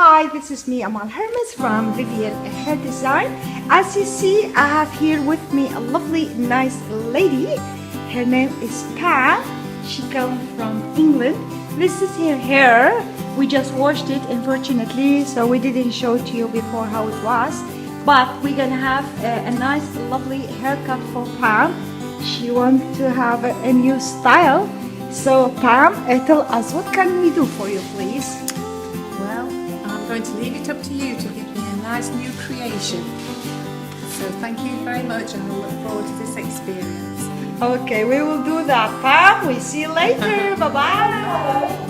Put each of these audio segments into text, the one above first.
Hi, this is me, Amal Hermes from Vivian Hair Design. As you see, I have here with me a lovely, nice lady. Her name is Pam. She comes from England. This is her hair. We just washed it, unfortunately, so we didn't show to you before how it was. But we're gonna have a nice, lovely haircut for Pam. She wants to have a new style. So Pam, tell us, what can we do for you, please? Well, I'm going to leave it up to you to give me a nice new creation. So thank you very much and I look forward to this experience. Okay, we will do that, Pam. We see you later. Bye-bye.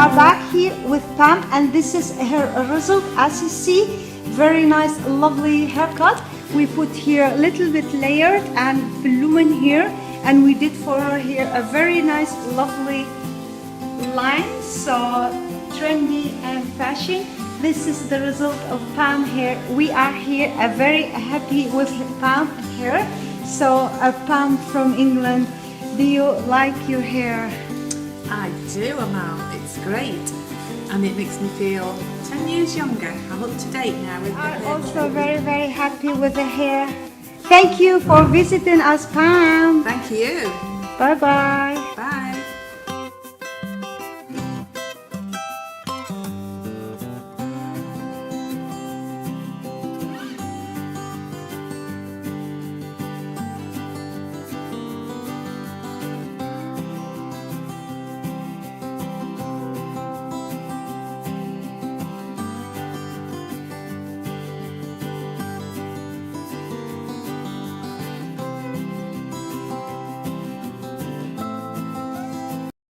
are back here with Pam, and this is her result. As you see, very nice, lovely haircut. We put here a little bit layered and volumen here, and we did for her here a very nice, lovely line. So trendy and fashion. This is the result of Pam hair. We are here very happy with Pam hair. So Pam from England, do you like your hair? I do, Amal. It's great. And it makes me feel 10 years younger. I'm up to date now with the I'm hair. also very, very happy with the hair. Thank you for visiting us, Pam. Thank you. Bye-bye. Bye.